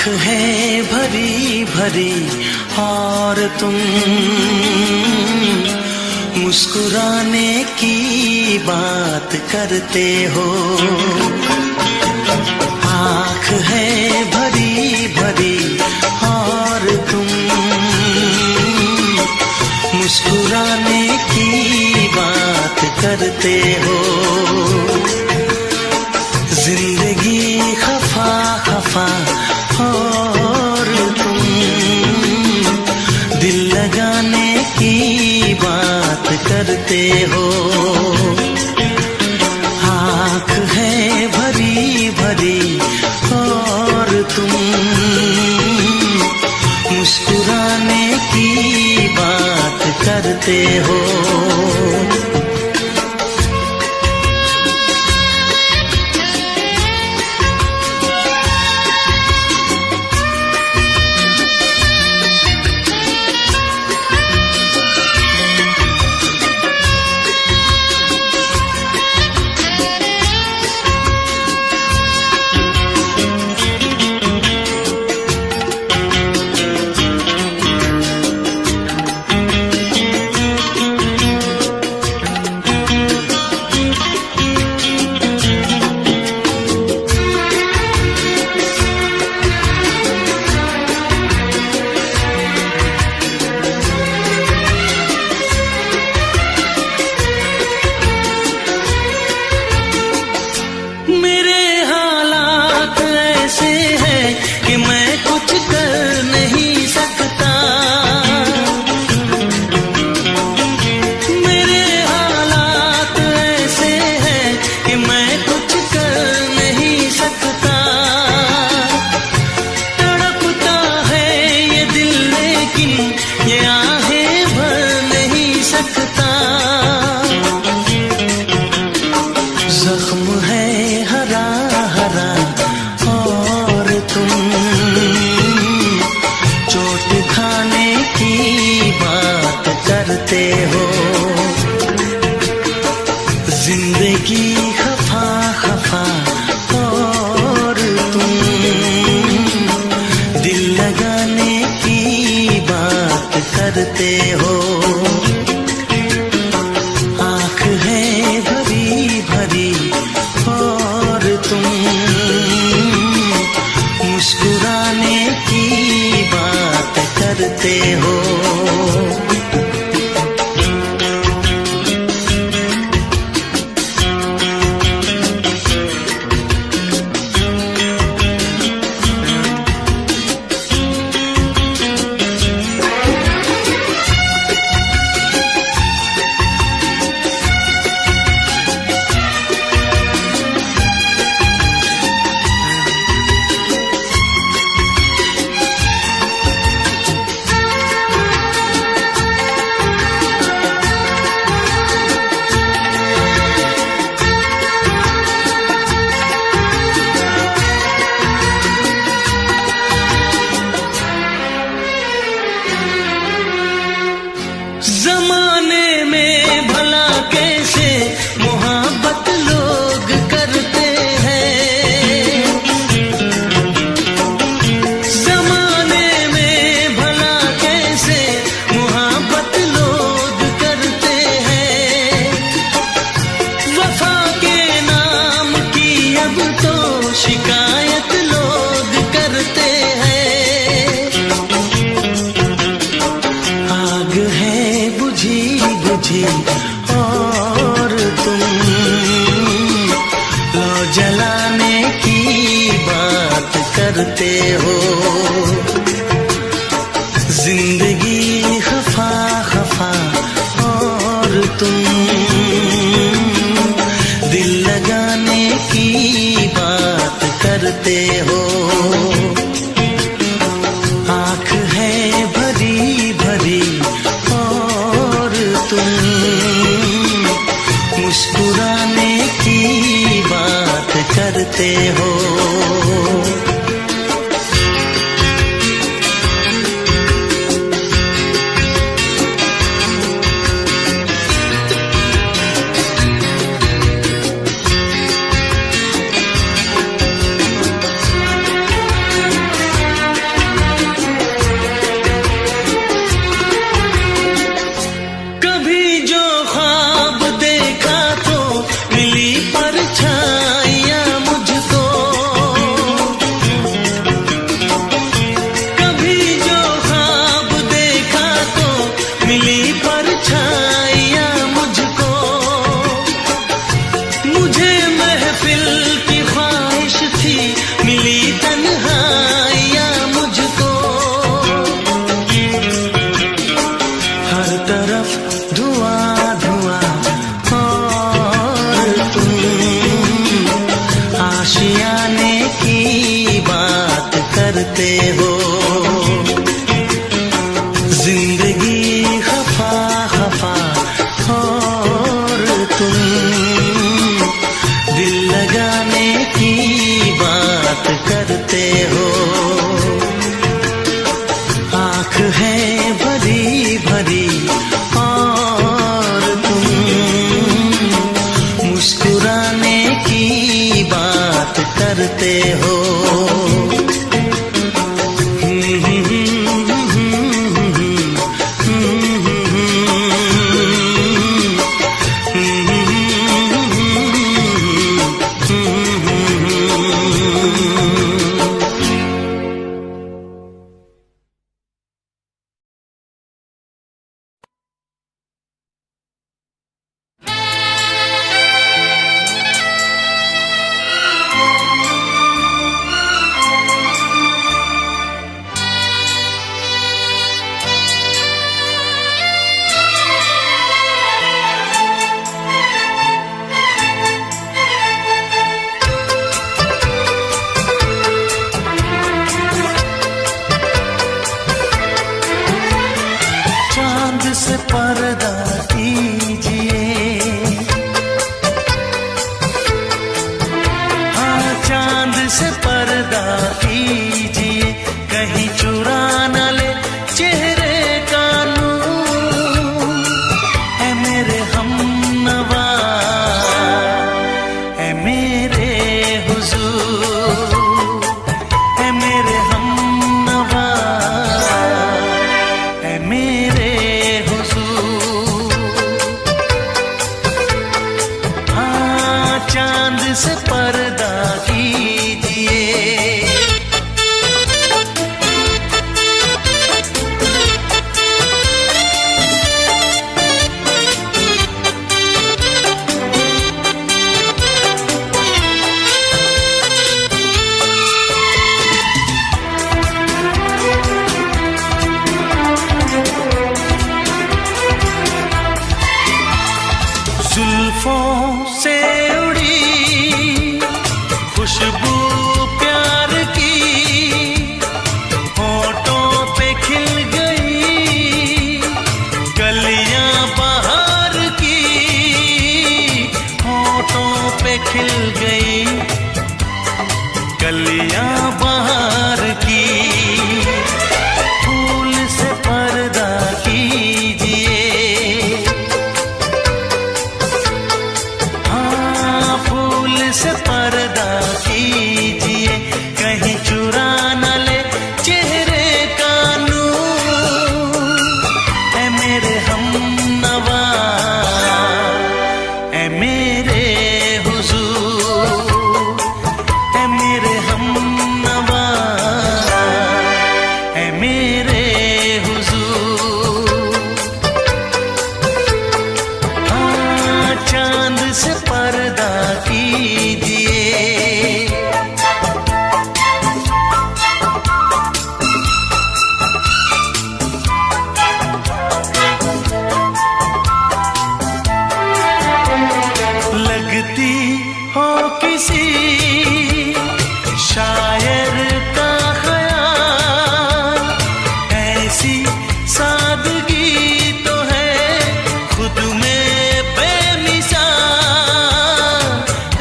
आँख है भरी भरी और तुम मुस्कुराने की बात करते हो। आँख है भरी भरी और तुम मुस्कुराने की बात करते हो। जिंदगी खफा खफा और तुम दिल लगाने की बात करते हो। आँख है भरी भरी और तुम मुस्कुराने की बात करते हो। जख्म है हरा हरा और तुम चोट खाने की बात करते हो। जिंदगी खफा खफा और तुम दिल लगाने की बात करते हो। आँख है भरी भरी और तुम मुस्कुराने की बात करते हो। जमाने में भला कैसे मोहब्बत लोग करते हैं। जमाने में भला कैसे मोहब्बत लोग करते हैं। वफा के नाम की अब तो शिकायत लोग करते हैं। आग है बुझी बुझी और तुम लो जलाने की बात करते हो। जिंदगी खफा खफा और तुम दिल लगाने की बात करते हो। आँख है भरी भरी और तुम मुस्कुराने की बात करते हो। मुस्कुराने की बात करते हो। से पर्दा कीजिए, हाँ चांद से पर्दा कीजिए, कहीं चुरा न ले चेहरे का नूर। है मेरे हमनवा, है मेरे हुजूर, है मेरे हमनवा, है मेरे चांद से पर्दा कीजिए। जुल्फों से खुशबू प्यार की होठों पे खिल गई, कलियां बहार की होठों पे खिल गई, कलियां बहार की। फूल से पर्दा कीजिए, हाँ फूल से पर्दा कीजिए, कहीं चुरा न ले चेहरे का नूर। है मेरे हमनवा, है मेरे हुजूर, है मेरे हमनवा, है मेरे हुजूर। हाँ चांद से पर्दा कीजिए। लगती हो किसी शायर का ख्याल, ऐसी सादगी तो है खुद में बेमिसाल,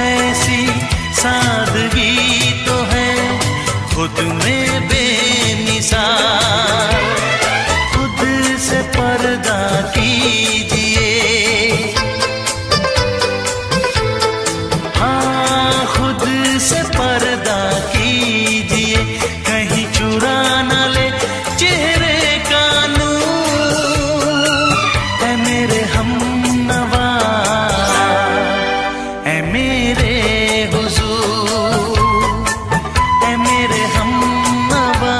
ऐसी सादगी तो है खुद में बेमिसाल। खुद से पर्दा कीजिए, खुद से पर्दा कीजिए, कहीं चुरा न ले चेहरे का नूर। है मेरे हमनवा, है मेरे हुजूर, है मेरे हमनवा,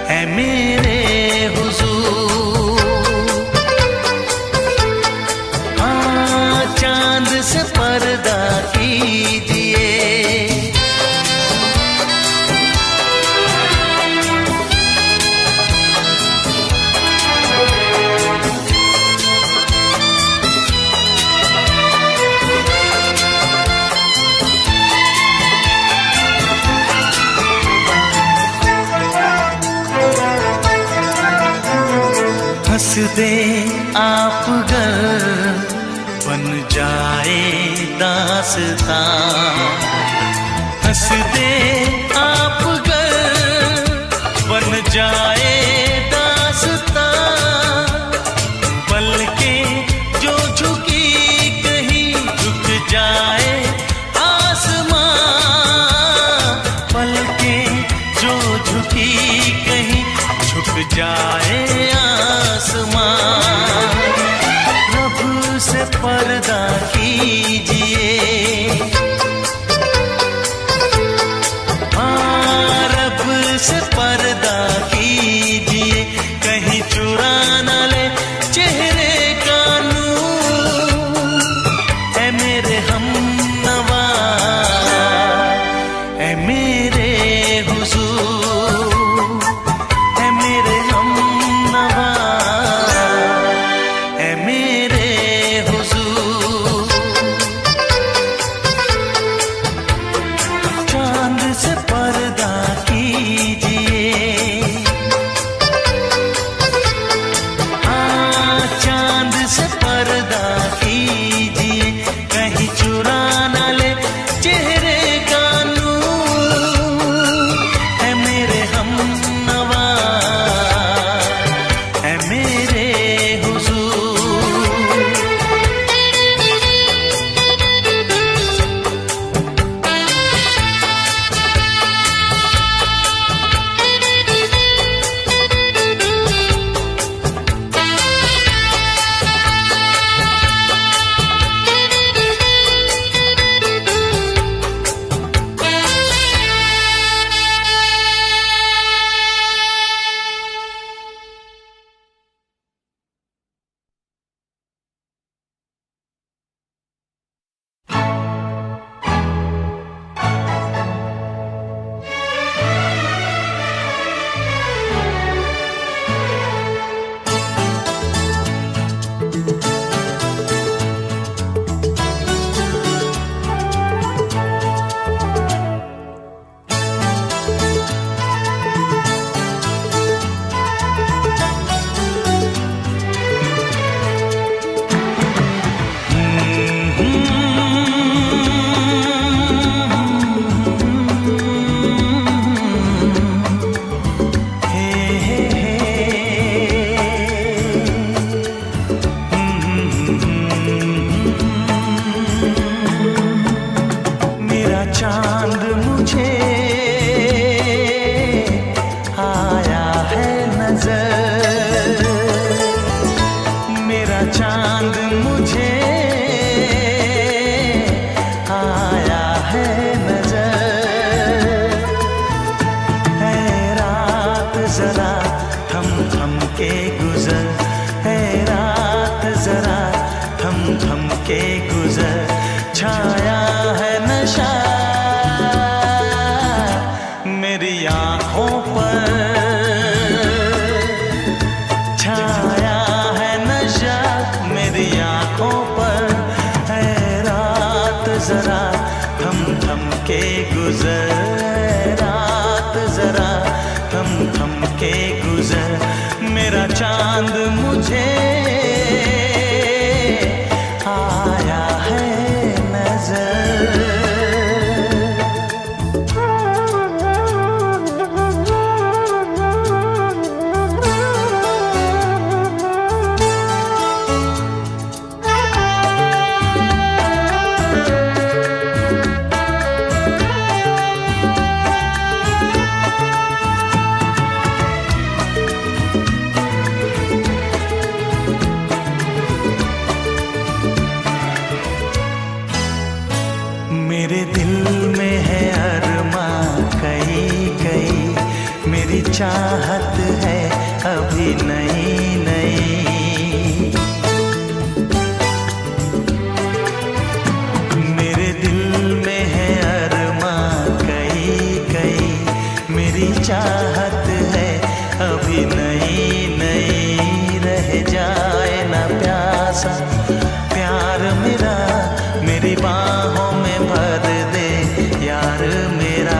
है मेरे हुजूर। हाँ चांद से पर्दा कीजिए। हंस दे आप गर बन जाए दास्तां, हंस दे आप गर बन जाए दास्तां। पलकें जो झुकी कहीं पर्दा कीजिए। हाँ, रब से पर्दा कीजिए, कहीं चुरा न ले चेहरे का नूर। ऐ मेरे हमनवा, ऐ मेरे हुजूर, ऐ मेरे हमनवा, ऐ मेरे हुजूर। चांद से पर्दा कीजिए, हाँ चांद से पर्दा कीजिए, कहीं चुरा न ले चेहरे का नूर। ऐ मेरे हमनवा, ऐ मेरे हुजूर। मेरा चांद मुझे आया है नजर, मेरा चांद मुझे आया है नजर। है रात जरा थम थम के गुजर, है रात जरा थम थम के गुजर। छाया है नशा मेरी आँखों पर, छाया है नशा मेरी आँखों पर। है रात जरा थम थम के गुजर, है रात जरा थम थम के गुजर। मेरा चांद मुझे आया है नजर। मेरे दिल में है अरमां कई कई, मेरी चाहत है अभी नई नई। मेरे दिल में है अरमां कई कई, मेरी चाहत है अभी नई नई। रह जाए ना प्यासा प्यार मेरा, मेरी बाहों में भर दे यार मेरा।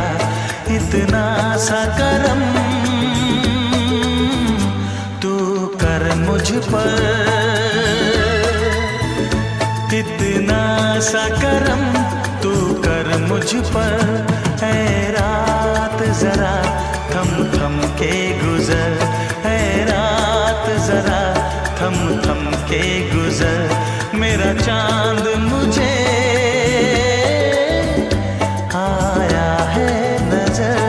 इतना सा करम तू कर मुझ पर, इतना सा करम तू कर मुझ पर। है रात जरा थम थम के गुजर, है रात जरा थम थम के गुजर। मेरा चांद मुझे आया है नजर।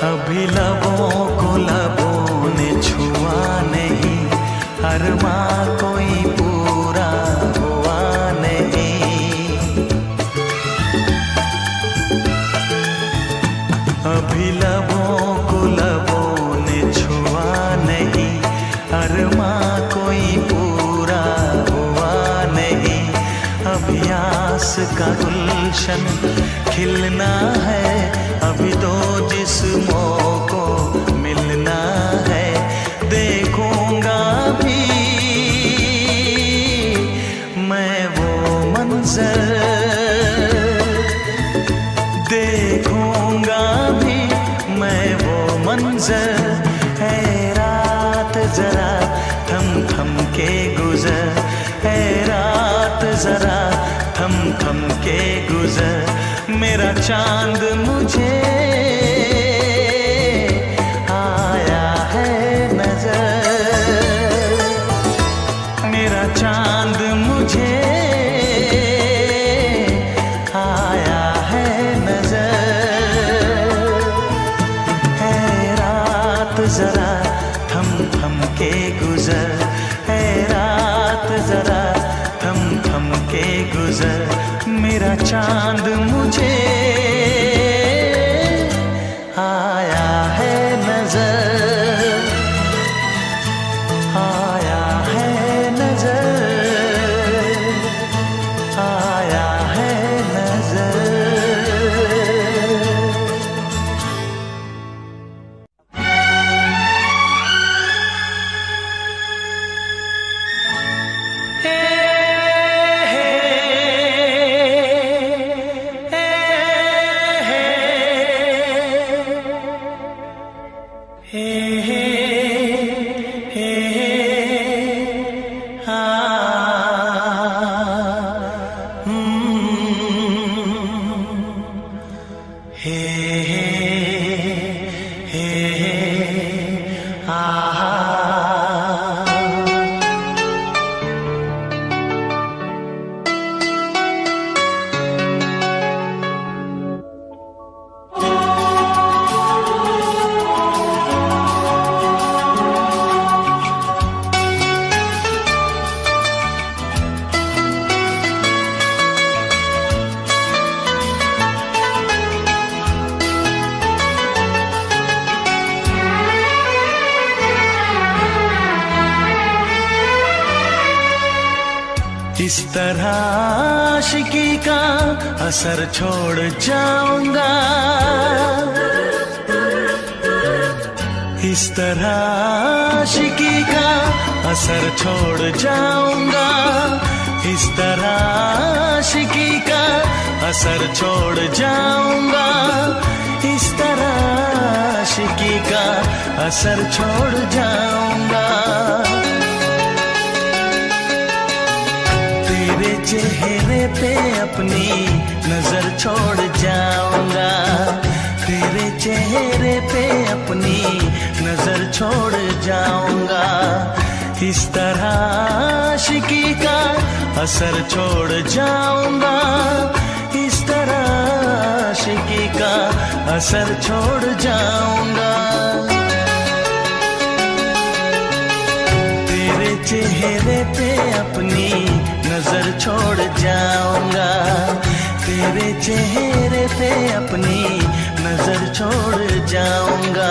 अभी लबों को लबों ने छुआ नहीं, अरमां कोई पूरा हुआ नहीं। अभी लबों को लबों ने छुआ नहीं, अरमां कोई पूरा हुआ नहीं। अभी आस का गुलशन खिलना है, अभी दो जिस्मों को मिलना है। देखूंगा भी मैं वो मंजर, देखूंगा भी मैं वो मंजर। है रात जरा थम थम के गुजर, है रात जरा थम थम के गुजर। मेरा चांद मुझे आया है नजर, मेरा चांद मुझे आया है नजर। है रात जरा थम थम के गुजर, है रात जरा थम थम के गुजर। मेरा चांद मुझे आया है नजर, आया है नजर, आया है नजर। इस तरह आशिकी का असर छोड़ जाऊंगा, इस तरह आशिकी का असर छोड़ जाऊंगा, इस तरह आशिकी का असर छोड़ जाऊंगा, इस तरह आशिकी का असर छोड़ जाऊंगा। तेरे चेहरे पे अपनी नजर छोड़ जाऊंगा, तेरे चेहरे पे अपनी नजर छोड़ जाऊंगा। इस तरह आशिकी का असर छोड़ जाऊंगा, इस तरह आशिकी का असर छोड़ जाऊंगा। तेरे चेहरे पे अपनी नजर छोड़ जाऊंगा, तेरे चेहरे पे अपनी नजर छोड़ जाऊंगा।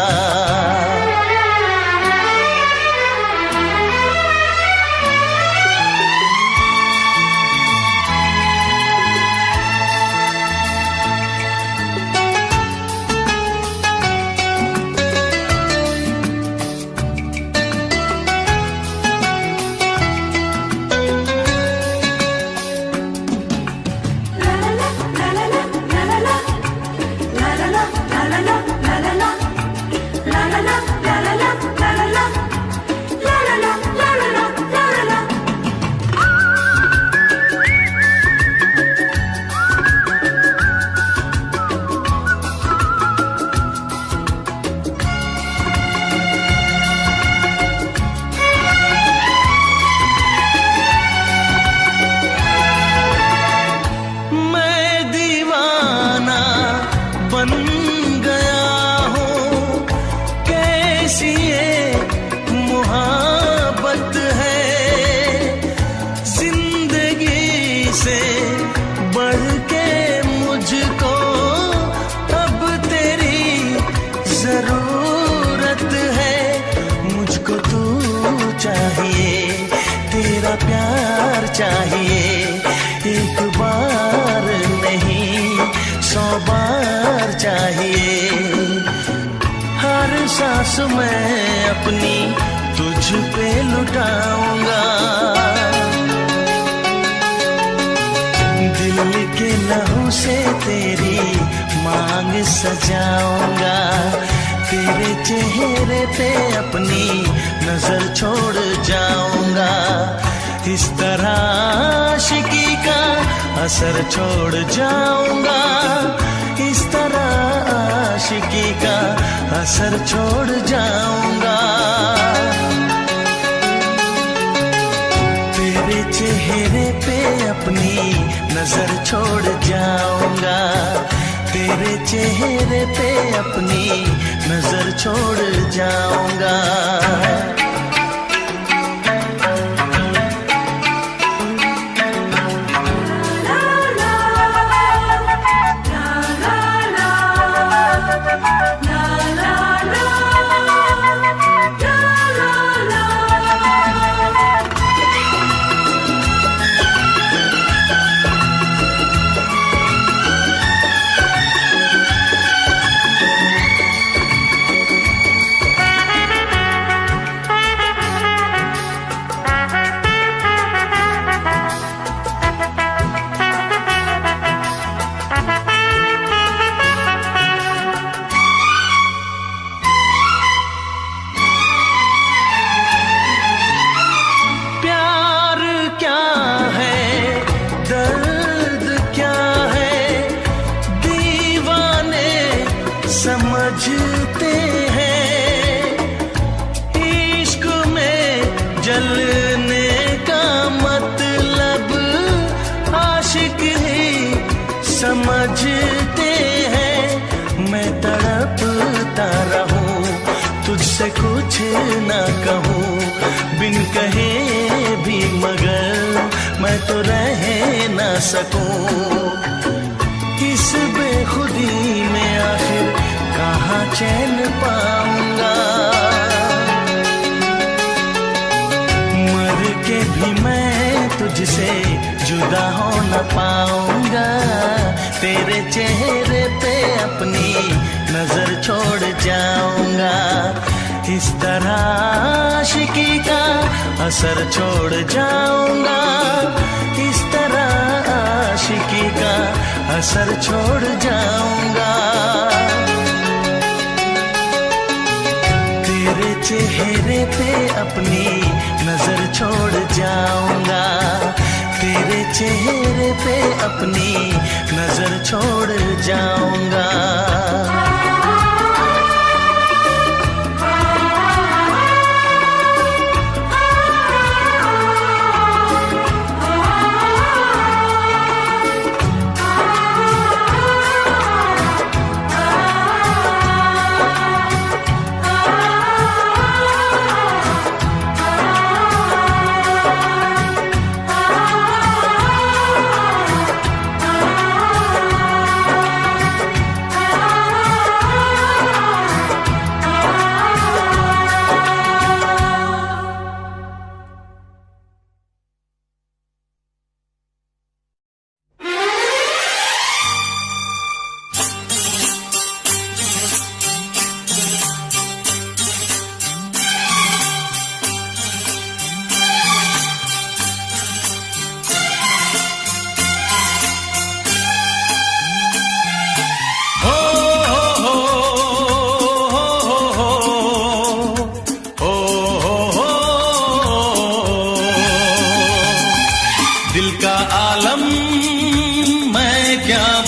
बन गया हूँ सांस मैं अपनी तुझ पे लुटाऊंगा। दिल के लहू से तेरी मांग सजाऊंगा। तेरे चेहरे पे अपनी नजर छोड़ जाऊंगा। इस तरह आशिकी का असर छोड़ जाऊंगा। इस तरह आशिकी का असर छोड़ जाऊंगा। तेरे चेहरे पे अपनी नजर छोड़ जाऊंगा। तेरे चेहरे पे अपनी नजर छोड़ जाऊंगा। समझते हैं इश्क में जलने का मतलब आशिक ही समझते हैं। मैं तड़पता रहूं तुझसे कुछ न कहूं, बिन कहे भी मगर मैं तो रह न सकूं। इस बेखुदी में आखिर कहाँ चैन पाऊंगा। मर के भी मैं तुझसे जुदा हो न पाऊंगा। तेरे चेहरे पे अपनी नजर छोड़ जाऊंगा। इस तरह आशिकी का असर छोड़ जाऊंगा। इस तरह आशिकी का असर छोड़ जाऊंगा। तेरे चेहरे पे अपनी नजर छोड़ जाऊंगा। तेरे चेहरे पे अपनी नजर छोड़ जाऊंगा।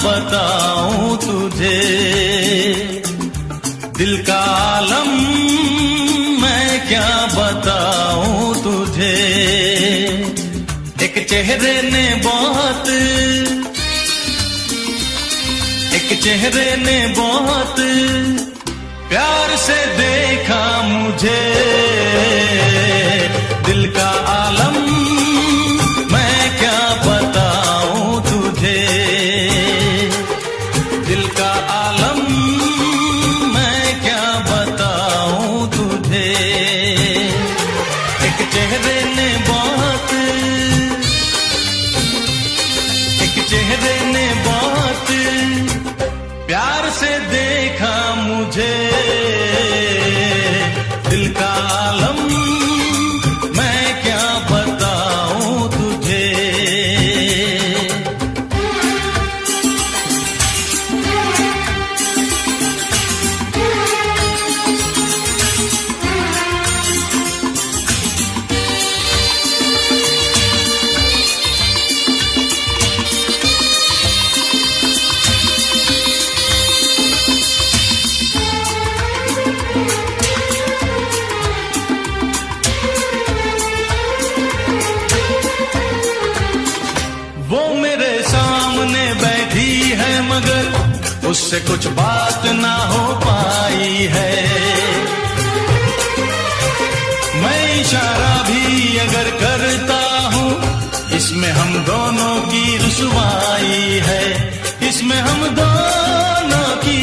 बताऊं तुझे दिल का आलम, मैं क्या बताऊं तुझे। एक चेहरे ने बहुत, एक चेहरे ने बहुत प्यार से देखा मुझे। दिल का आलम मैं क्या बताऊं तुझे। दिल का आलम मैं क्या बताऊं तुझे। एक चेहरे ने बहुत, एक चेहरे ने बहुत प्यार से देखा मुझे। उससे कुछ बात ना हो पाई है। मैं इशारा भी अगर करता हूँ, इसमें हम दोनों की रुसवाई है, इसमें हम दोनों की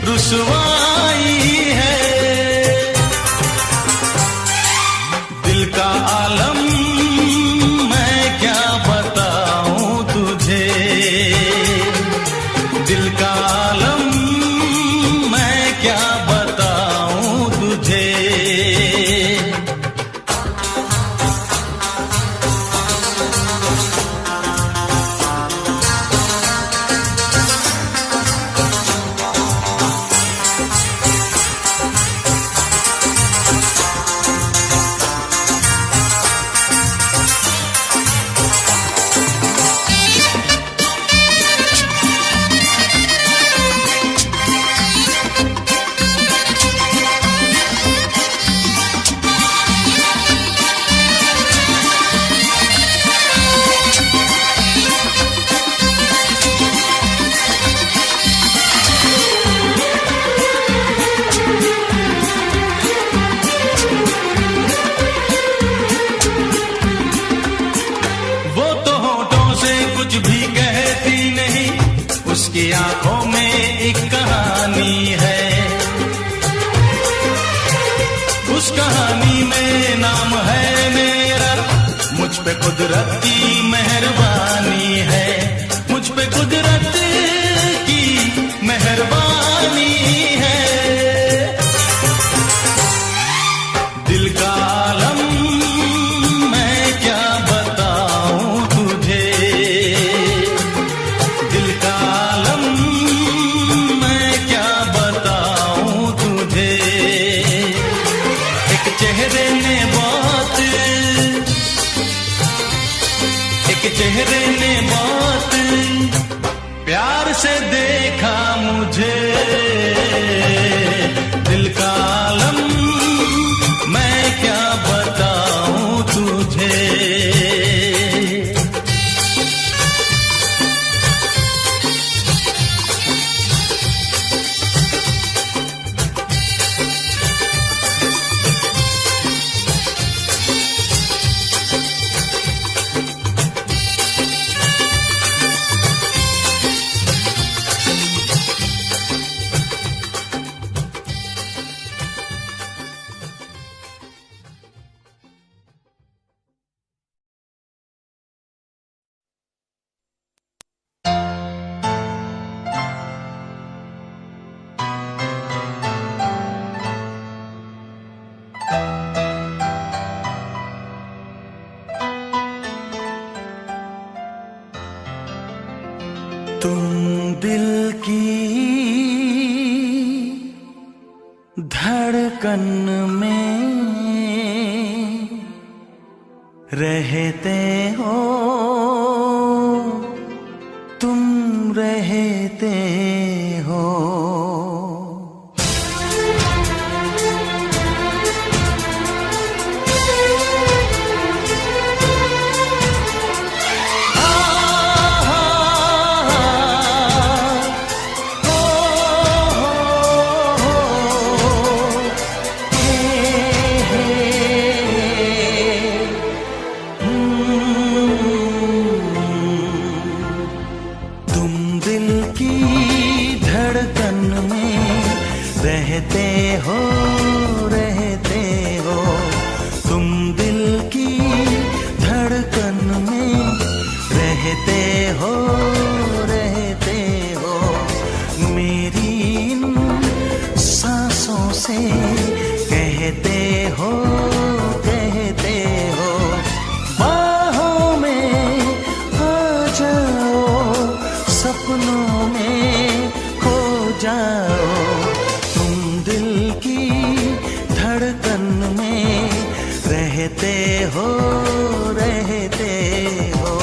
रुसवाई है। दिल का आलम मैं क्या बताऊं तुझे, दिल का आलम मैं क्या बताऊं तुझे। कुछ भी कहती नहीं, उसकी आंखों में एक कहानी है, उस कहानी में नाम है मेरा। मुझ पे कुदरत की मेहरबानी है, मुझ पे कुदरत की मेहरबानी है। दिल का आलम मैं क्या बताऊं तुझे, दिल का आलम मैं क्या बताऊं तुझे। एक चेहरे ने बहुत, एक चेहरे ने बहुत प्यार से देखा मुझे। दिल का आलम मैं क्या बताऊं तुझे। तुम दिल की धड़कन में रहते हो, तुम रहते हो। रहते हो, रहते हो, तुम दिल की धड़कन में रहते हो, रहते हो। मेरी इन सांसों से कहते हो, कहते हो। बाहों में आ जाओ, सपनों में खो जाओ। धड़कन में रहते हो, रहते हो।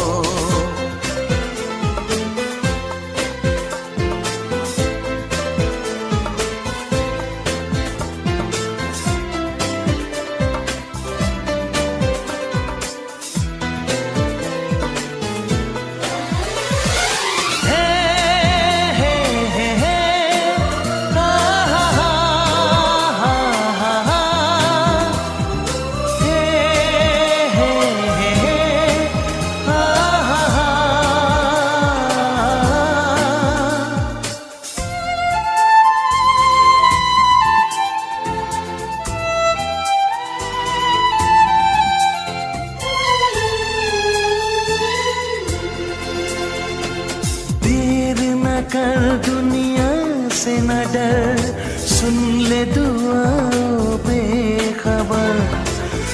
हे हे हे हे दुआओं बेखबर,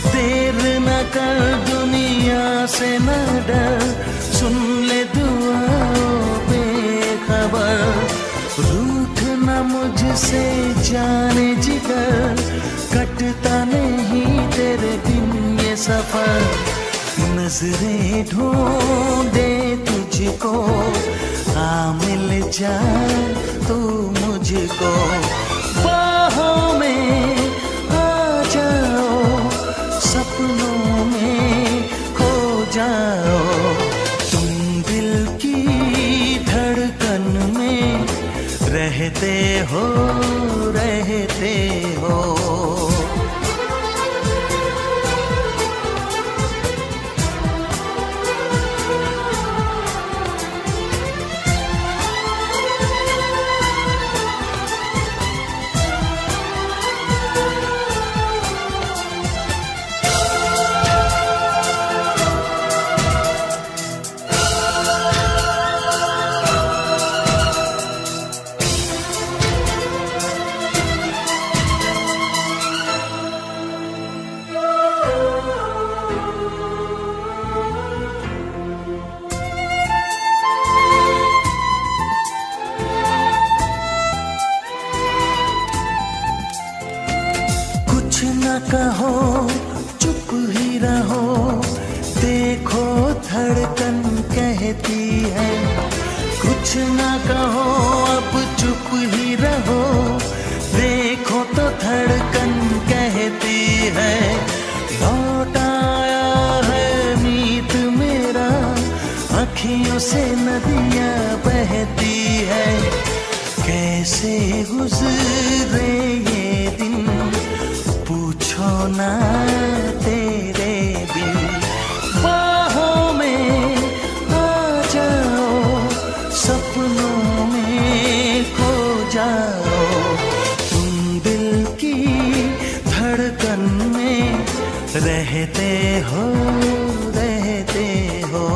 देर न कर दुनिया से न डर, सुन ले दुआओं बेखबर। रूठ न मुझसे जाने जिगर, कटता नहीं तेरे बिन ये सफर। नजरें ढूंढे तुझको, आ मिल जाए तू मुझको। बाहों में आ जाओ, सपनों में खो जाओ। तुम दिल की धड़कन में रहते हो, रहते हो। कहो चुप ही रहो, देखो धड़कन कहती है। कुछ ना कहो अब चुप ही रहो, देखो तो धड़कन कहती है। लौट आया है मीत मेरा, अखियों से नदियां बहती है। कैसे गुजरे ये दिन, पूछो ना तेरे बिन। बाहों में आ जाओ, सपनों में खो जाओ। तुम दिल की धड़कन में रहते हो, रहते हो।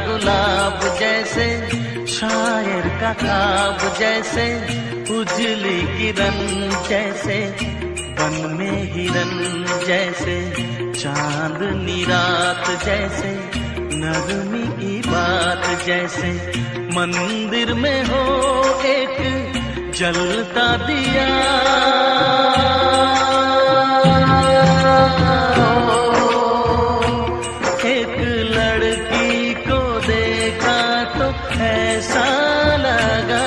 गुलाब जैसे शायर का ख्वाब, जैसे उजली किरण, जैसे बन में हिरन, जैसे चांदनी रात, जैसे नरमी की बात, जैसे मंदिर में हो एक जलता दिया। एक लड़की को देखा तो ऐसा लगा,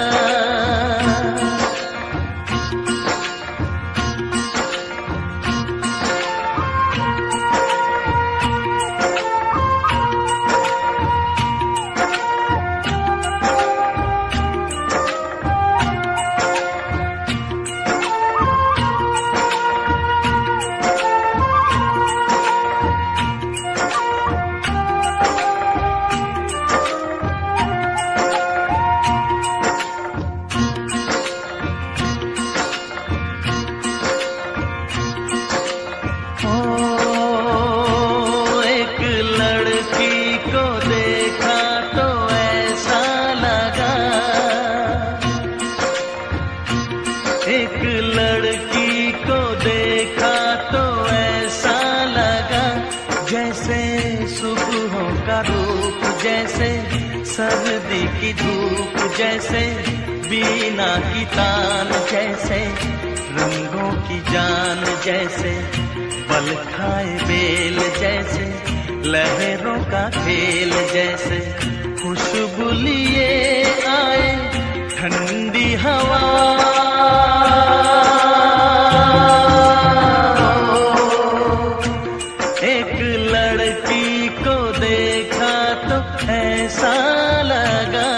सर्दी की धूप जैसे बीना की तान, जैसे रंगों की जान, जैसे पल खाए बेल जैसे, लहरों का खेल जैसे, खुशबू लिए आए ठंडी हवा। एक लड़की को देखा तो ऐसा लगा,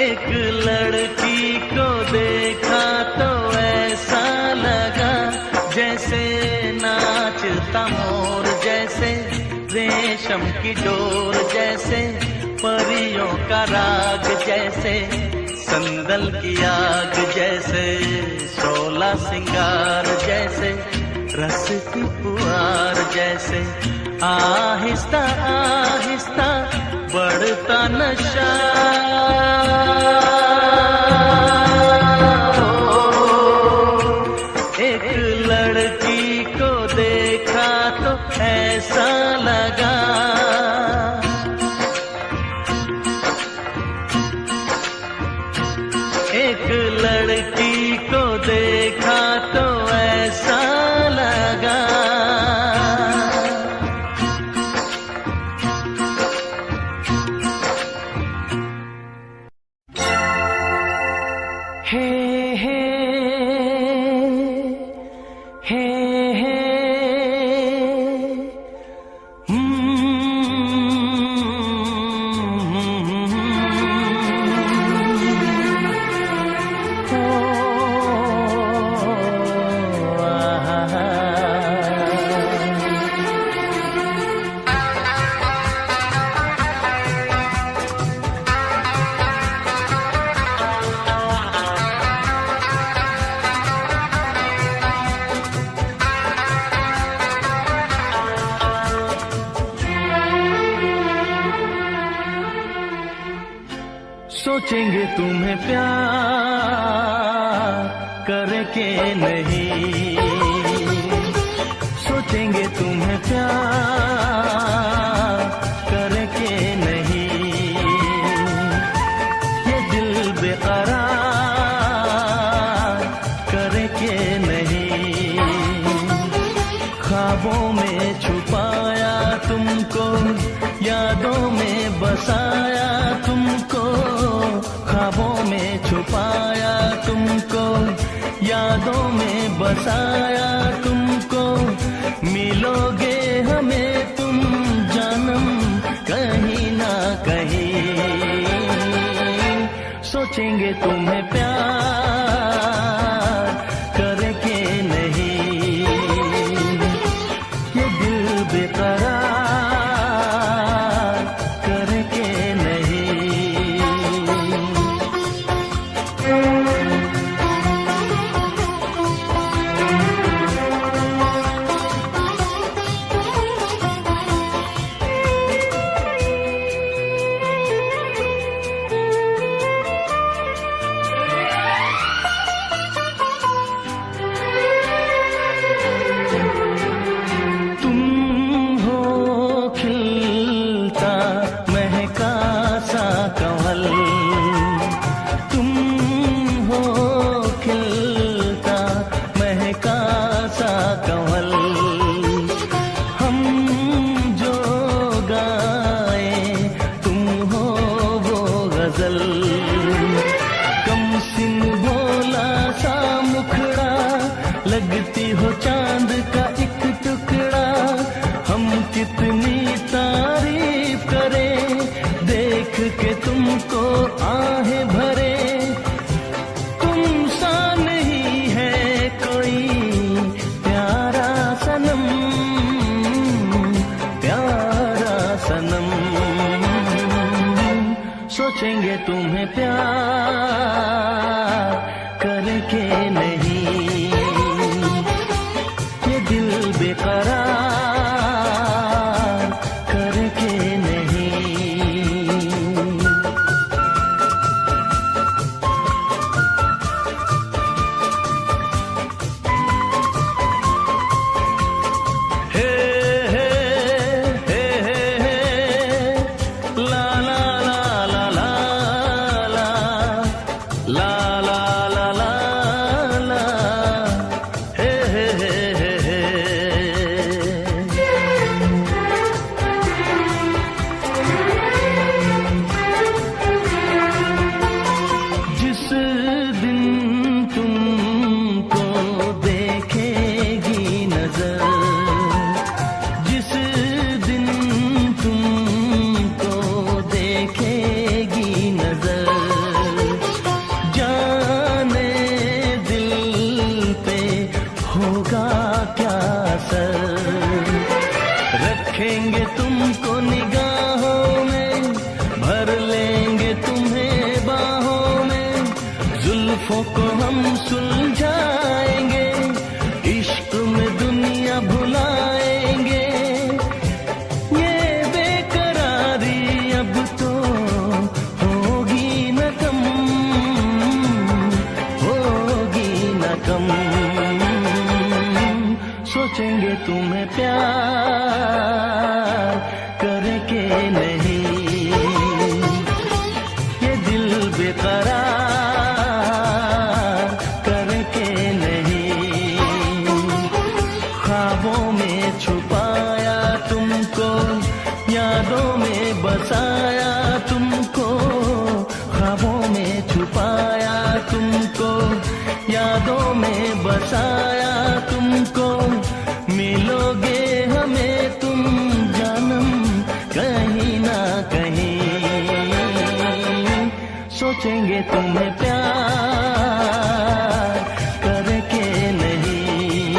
एक लड़की को देखा तो ऐसा लगा, जैसे नाचता मोर जैसे, रेशम की डोर जैसे, परियों का राग जैसे, संदल की आग जैसे, शोला सिंगार जैसे, रस की पुआर जैसे, आहिस्ता आहिस्ता बढ़ता नशा। एक लड़की को देखा तो ऐसा लगा, एक लड़की को देखा तो ऐसा लगा। हे हे हे हे सोचेंगे तुम्हें प्यार करे के नहीं, सोचेंगे तुम्हें प्यार करे के नहीं, ये दिल बेकरार करे के नहीं। ख्वाबों में छुपाया तुमको, यादों में बसाया तुमको, ख्वाबों में छुपाया तुमको, यादों में बसाया तुमको। मिलोगे हमें तुम जानम कहीं ना कहीं, सोचेंगे तुम्हें प्यार करे के नहीं, ये दिल बेकरार करे के नहीं। सोचेंगे तुम्हें प्यार करके नहीं, ये दिल बेकरार करके नहीं। हे हे हे हे हे ला ला ला ला ला ला ला ला ला ला ला हे हे हे हे हे। जिस दिन तुमको देखेगी नजर, जिस दिन तुमको देखेगी नजर, जाने दिल पे होगा क्या असर। रखेंगे तुमको निगाहों में, भर लेंगे तुम्हें बाहों में, जुल्फों को हम सुलझाएंगे, इश्क में दुनिया भुलाएंगे। ये बेकरारी अब तो होगी न कम, होगी न कम। सोचेंगे तुम्हें प्यार करके नहीं, ये दिल बेकरार करके नहीं। ख्वाबों में छुपाया तुमको, यादों में बसाया तुमको, ख्वाबों में छुपाया तुमको, यादों में बसाया तुमको। मिलोगे हमें तुम जानम कहीं ना कहीं। सोचेंगे तुम्हें प्यार करके नहीं,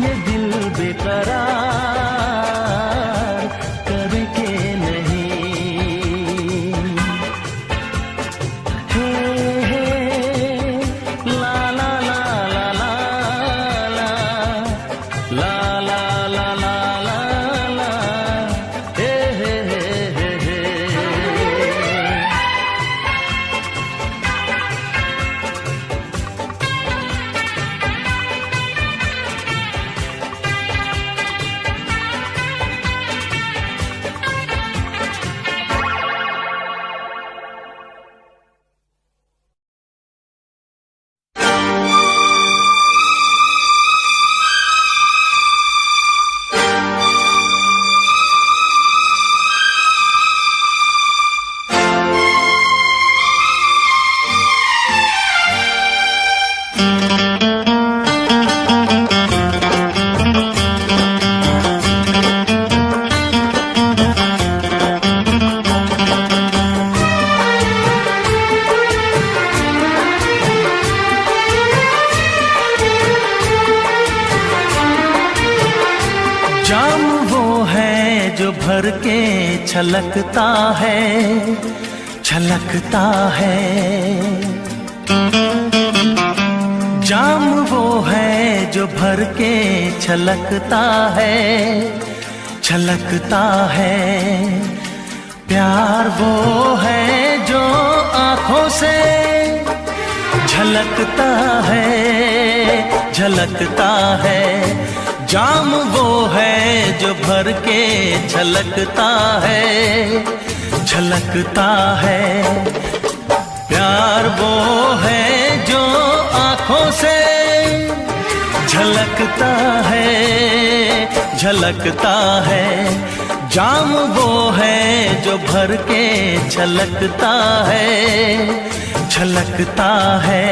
ये दिल बेकरार करके नहीं। हे हे ला ला ला ला ला ला ला ला ला ला ला ला हे हे हे हे हे। जाम वो है जो भर के छलकता है, छलकता है। जाम वो है जो भर के छलकता है, छलकता है। प्यार वो है जो आँखों से झलकता है, झलकता है। जाम वो है जो भर के छलकता है, छलकता है। प्यार वो है जो आँखों से झलकता है, झलकता है। जाम वो है जो भर के छलकता है, छलकता है।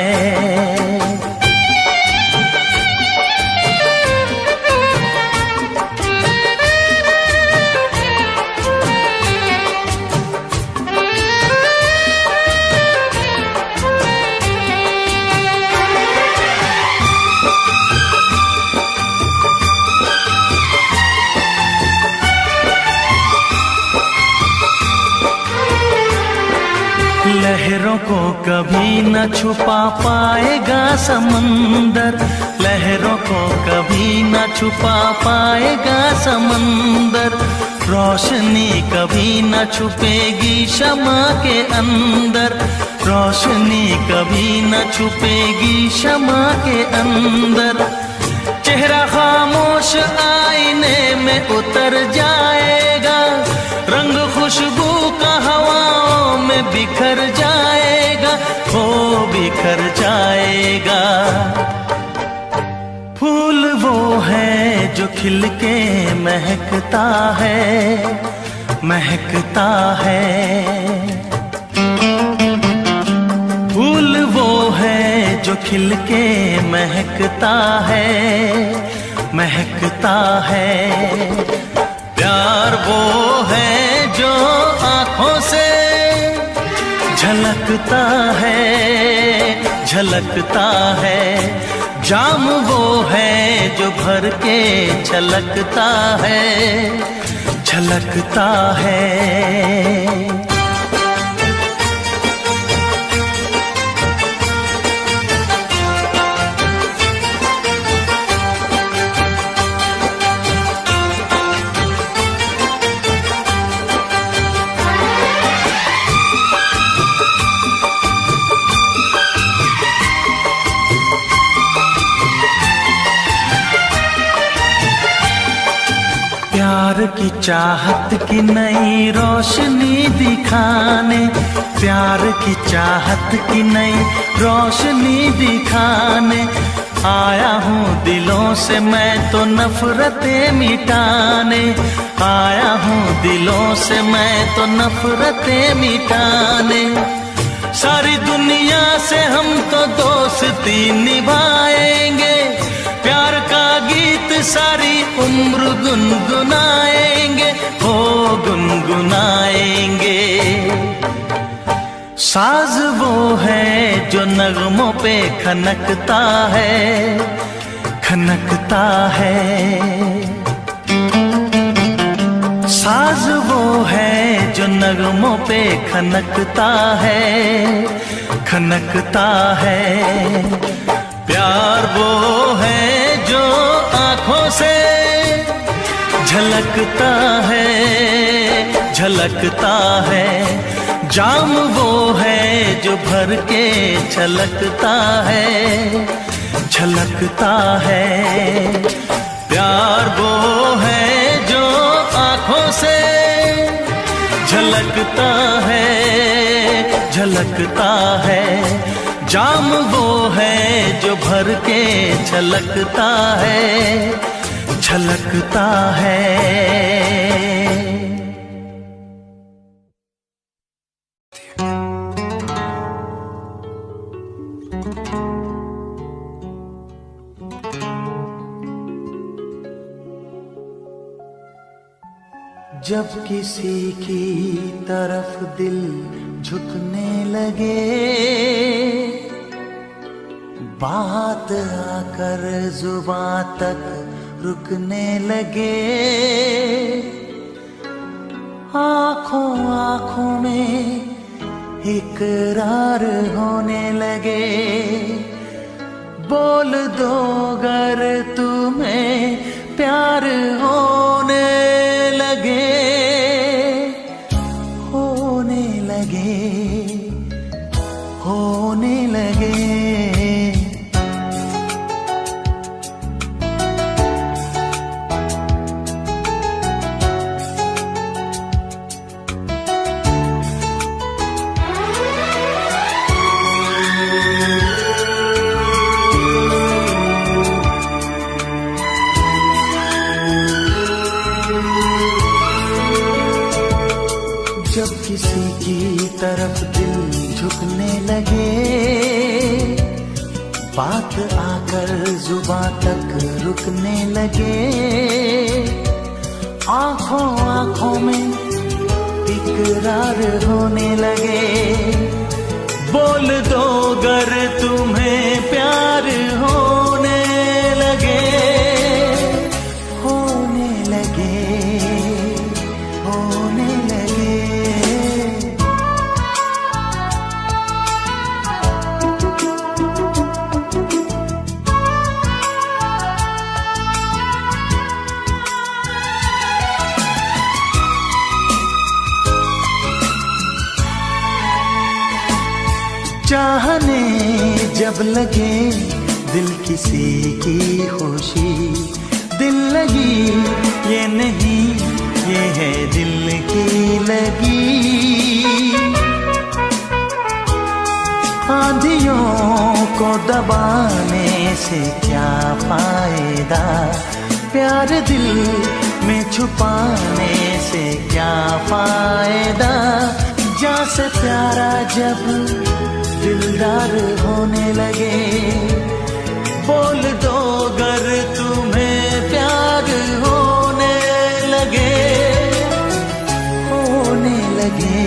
को कभी न छुपा पाएगा समंदर, लहरों को कभी न छुपा पाएगा समंदर, रोशनी कभी न छुपेगी शमा के अंदर, रोशनी कभी न छुपेगी शमा के अंदर। चेहरा खामोश आईने में उतर जाएगा, रंग खुशबू का हवाओं में बिखर जाएगा, हो बिखर जाएगा। फूल वो है जो खिल के महकता है, महकता है। फूल वो है जो खिल के महकता है, महकता है। प्यार वो है जो आँखों से झलकता है, झलकता है। जाम वो है जो भर के छलकता है, छलकता है। प्यार की चाहत की नई रोशनी दिखाने, प्यार की चाहत की नई रोशनी दिखाने आया हूँ दिलों से मैं तो नफरतें मिटाने, आया हूँ दिलों से मैं तो नफरतें मिटाने। सारी दुनिया से हम तो दोस्ती निभाएंगे, प्यार का गीत सारी उम्र गुनगुनाएंगे, हो गुनगुनाएंगे। साज वो है जो नगमों पे खनकता है, खनकता है। साज वो है जो नगमों पे खनकता है, खनकता है। प्यार वो है जो आँखों से झलकता है, झलकता है। जाम वो है जो भर के छलकता है, छलकता है। प्यार वो है जो आँखों से झलकता है, झलकता है। जाम वो है जो भर के छलकता है, छलकता है। जब किसी की तरफ दिल झुकने लगे, बात आकर जुबां तक रुकने लगे, आँखों आँखों में इकरार होने लगे। बोल दो अगर तुम्हें प्यार होने लगे, होने लगे, होने लगे। जब किसी की तरफ दिल झुकने लगे, बात आकर जुबां तक रुकने लगे, आँखों आँखों में इकरार होने लगे। बोल दो अगर तुम्हें प्यार होने लगे, होने लगे, होने लगे। जब लगे दिल किसी की खुशी, दिल लगी ये नहीं, ये है दिल की लगी। आंधियों को दबाने से क्या फायदा, प्यार दिल में छुपाने से क्या फायदा। जा से प्यारा जब दिलदार होने लगे, बोल दो गर तुम्हें प्यार होने लगे, होने लगे,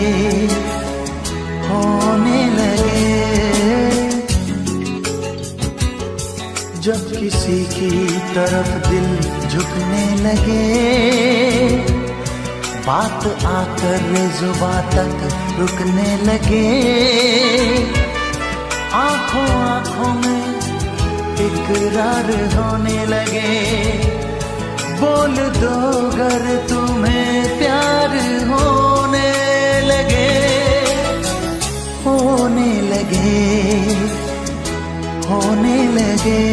होने लगे। जब किसी की तरफ दिल झुकने लगे, बात आकर जुबां तक रुकने लगे, आंखों आंखों में इकरार होने लगे, बोल दो गर तुम्हें प्यार होने लगे, होने लगे, होने लगे।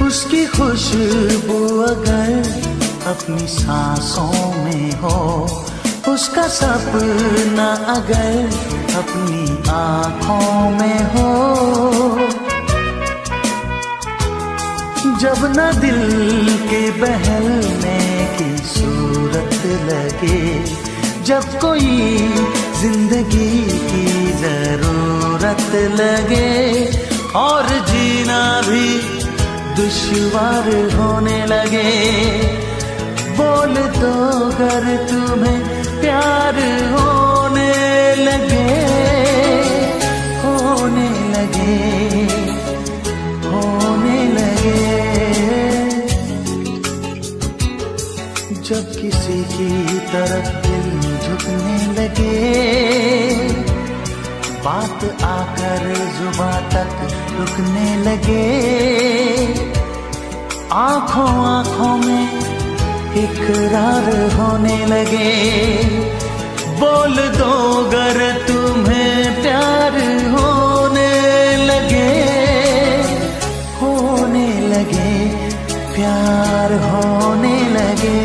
उसकी खुशबू अगर अपनी सांसों में हो, उसका सपना अगर अपनी आँखों में हो, जब न दिल के बहलने की सूरत लगे, जब कोई जिंदगी की जरूरत लगे, और जीना भी दुश्वार होने लगे, बोल दो गर तुम्हें प्यार होने लगे, होने लगे, होने लगे। जब किसी की तरफ दिल झुकने लगे, बात आकर जुबां तक रुकने लगे, आंखों आंखों में इकरार होने लगे, बोल दो गर तुम्हें प्यार होने लगे, होने लगे, प्यार होने लगे।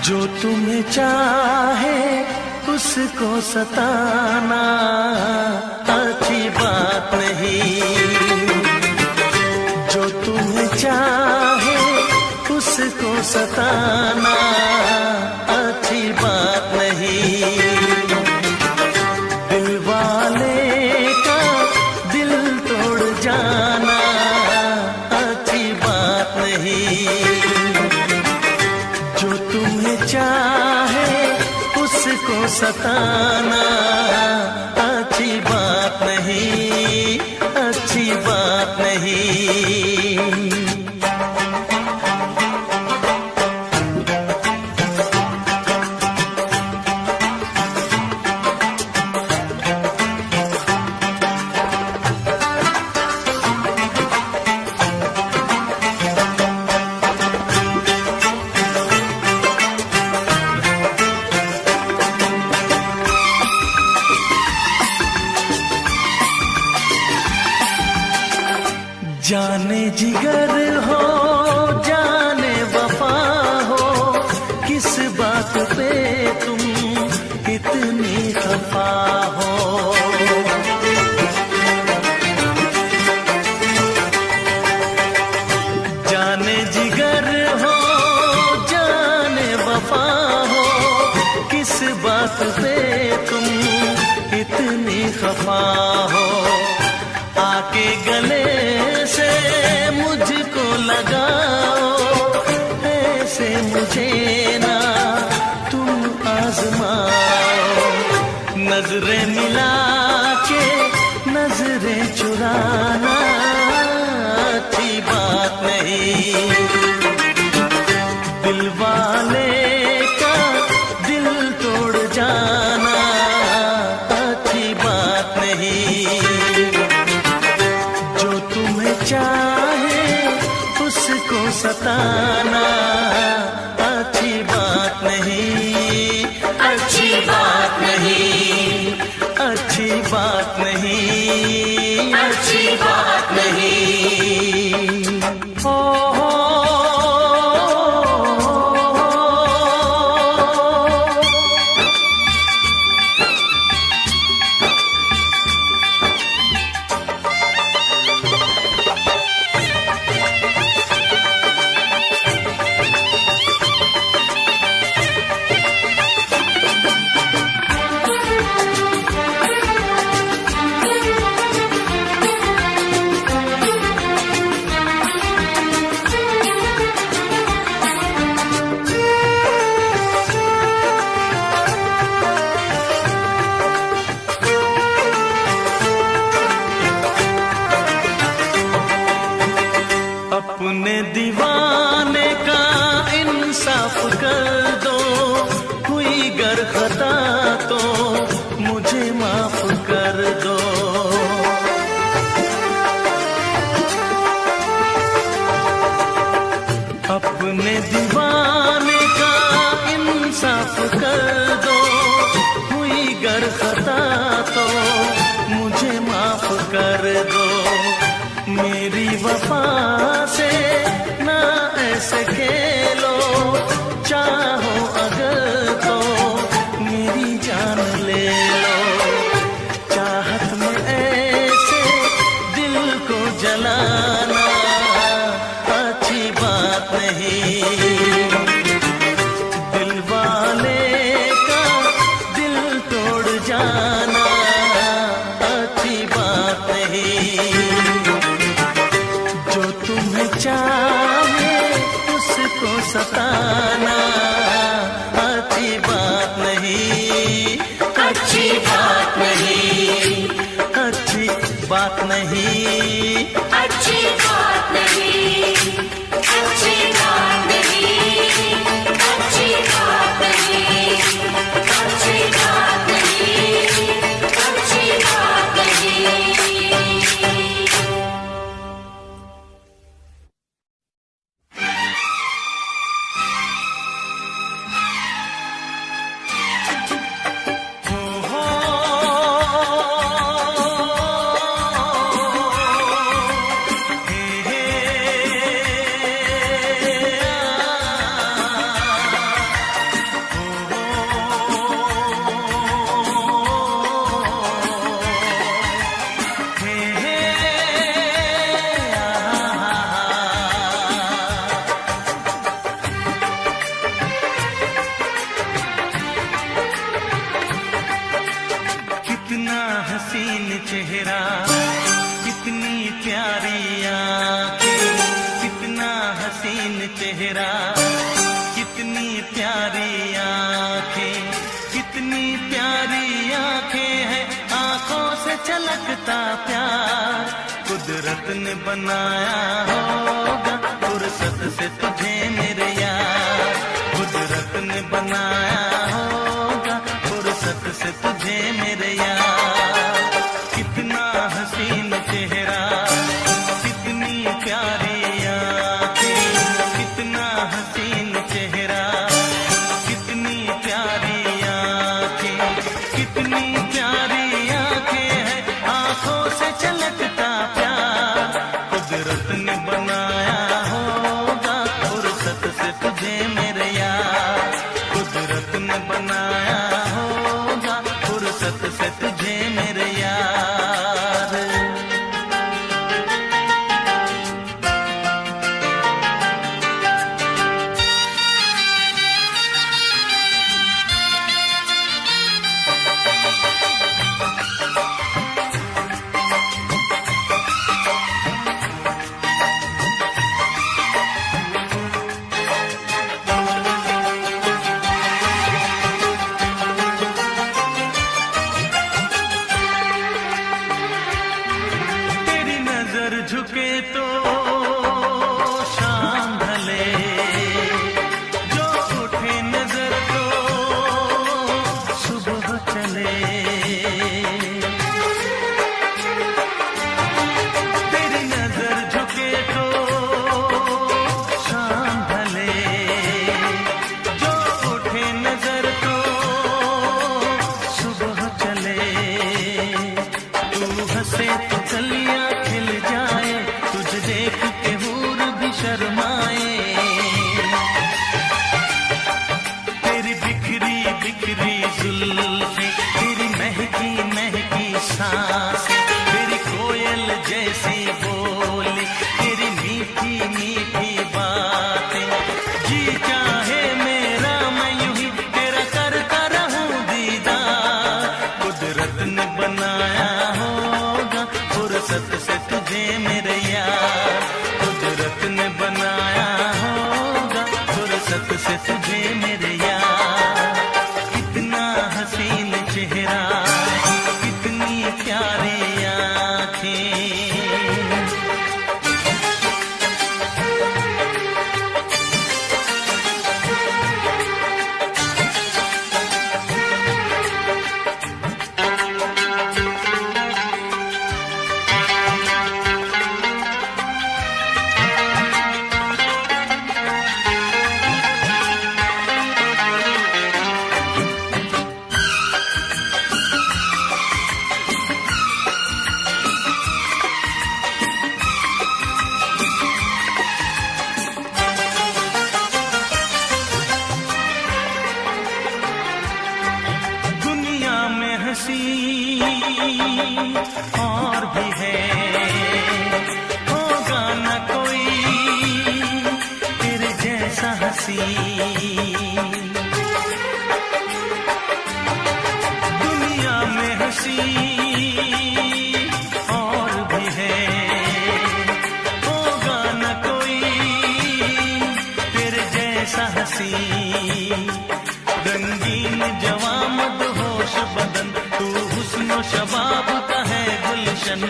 जो तुम्हें चाहे उसको सताना अच्छी बात नहीं, जो तुम्हें चाहे उसको सताना अच्छी बात नहीं। जाना अच्छी बात नहीं। जो तुम्हें चाहे उसको सताना अच्छी बात नहीं, अच्छी बात नहीं। जाने जिगर हो जाने वफा हो, किस बात पे तुम इतनी खफा हो। जाने जिगर हो जाने वफा हो, किस बात पे तुम इतनी खफा हो। आके गले से मुझको लगाओ, ऐसे मुझे ना तुम आजमाओ। नजरें मिला के नजरें चुराना अच्छी बात नहीं। दिल वाले का दिल तोड़ जाना अच्छी बात नहीं। चाहे उसको सताना अच्छी बात नहीं, अच्छी बात नहीं, अच्छी बात नहीं, अच्छी बात नहीं। ओ अपने दीवाने का इंसाफ कर दो, हुई गर खता तो मुझे माफ कर दो। अपने दीवाने का इंसाफ कर दो, हुई गर खता तो मुझे माफ कर दो। मेरी वफा से ना ऐसे खेलो, चाहो अगर तो मेरी जान ले लो। चाहत में ऐसे दिल को जलाना अच्छी बात नहीं। दिल वाले का दिल तोड़ जाना अच्छी बात नहीं। जो तुम्हें चाहे उसको सताना अच्छी बात नहीं, अच्छी बात नहीं, अच्छी बात नहीं, अच्छी बात नहीं, अच्छी बात नहीं, अच्छी बात नहीं, अच्छी बात नहीं, अच्छी बात नहीं। कुदरत ने बनाया होगा फुर्सत से तुझे मेरे यार, कुदरत ने बनाया होगा फुर्सत से तुझे मेरे यार। कितना हसीन चेहरा, कितनी प्यारी आँखें, कितना हसीन चेहरा, कितनी प्यारी आँखें, कितनी प्यारी आँखें हैं, आँखों से छलकता प्यार। कुदरत ने बनाया होगा फुर्सत से तुझे मेरे यार, कुदरत ने बनाया होगा फुर्सत से तुझे मेरे यार। झुके तो शाम ढले, जो उठे नजर तो सुबह चले। तेरी नजर झुके तो शाम ढले, जो उठे नजर तो सुबह चले। तू हंसे तो कलियां खिल जाए, तुझे देख के हूर भी शर्माए। तेरी बिखरी बिखरी जुल्फें, तेरी महकी महकी सांसें, तेरी कोयल जैसी बोली, तेरी मीठी मीठी बातें। जी चाहे मेरा मैं यूं ही तेरा करता रहूं दीदार। कुदरत ने बनाया होगा फुर्सत से तुझे मेरे यार, कुदरत ने बनाया होगा फुर्सत से तुझे मेरे यार। कितना हसीन चेहरा, कितनी प्यारी आँखें। हंसी और भी है, होगा न कोई तेरे जैसा हंसी। दुनिया में हंसी और भी है, होगा न कोई तेरे जैसा हंसी। रंगीन जवां मदहोश बदन, तू हुस्न शबाब का है गुलशन।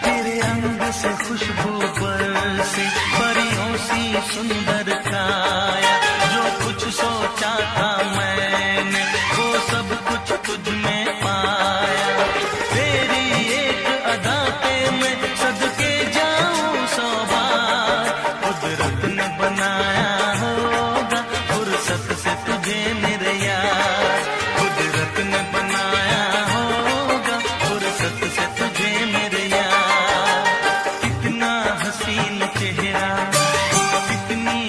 तेरे अंग से खुशबू बरसे, परियों सी सुंदर काया। जो कुछ सोचा था मैंने, वो सब कुछ तुझ में पाया। तेरी एक अदा पे मैं सदके जाऊं 100 बार। कुदरत ने बनाया होगा फुर्सत से तुझे मेरे यार, कुदरत ने बनाया होगा फुर्सत से तुझे मेरे यार। कितना हसीन चेहरा, कितनी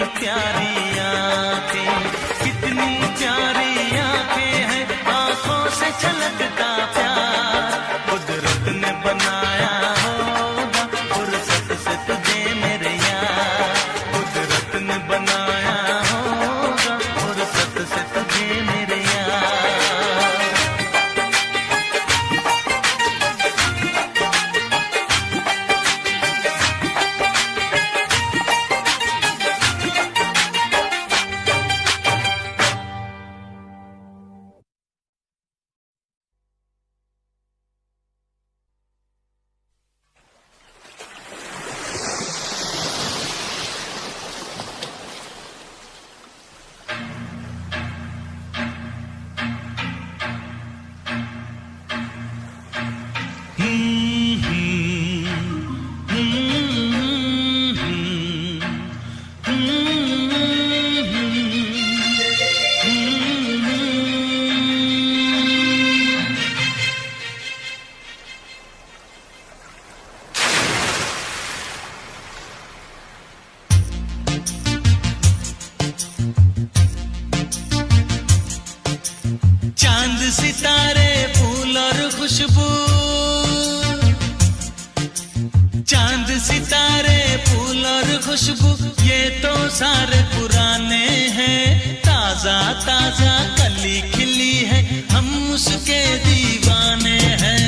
चांद सितारे फूल और खुशबू ये तो सारे पुराने हैं। ताजा ताजा कली खिली है, हम उसके दीवाने हैं।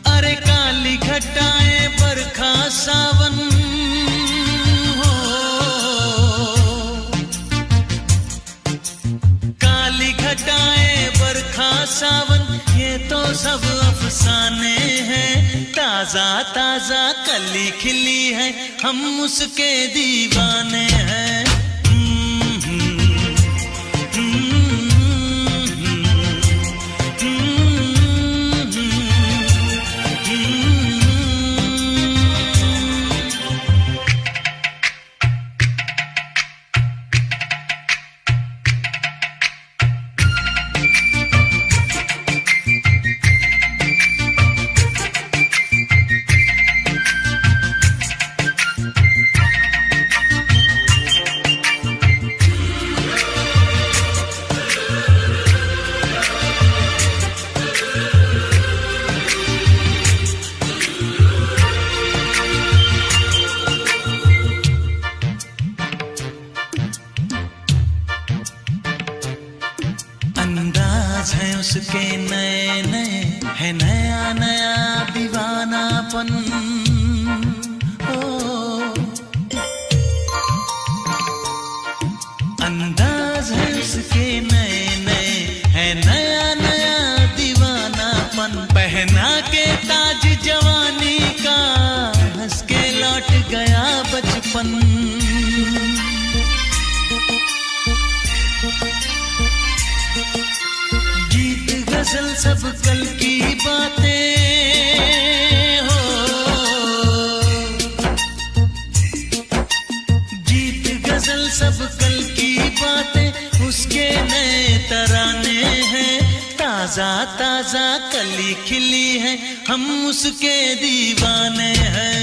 अरे काली घटाएं बरखा सावन हो, काली घटाएं बरखा सावन ये तो सब अफसाने हैं। ताजा ताजा कली खिली है, हम उसके दीवाने हैं। अंदाज है उसके नए नए, है नया नया दीवानापन। अंदाज है उसके नए नए, है नया नया दीवानापन। पहना के ताज जवानी का, हंस के लौट गया बचपन। गजल सब कल की बातें हो, गीत गजल सब कल की बातें उसके नए तराने हैं। ताजा ताजा कली खिली है, हम उसके दीवाने हैं।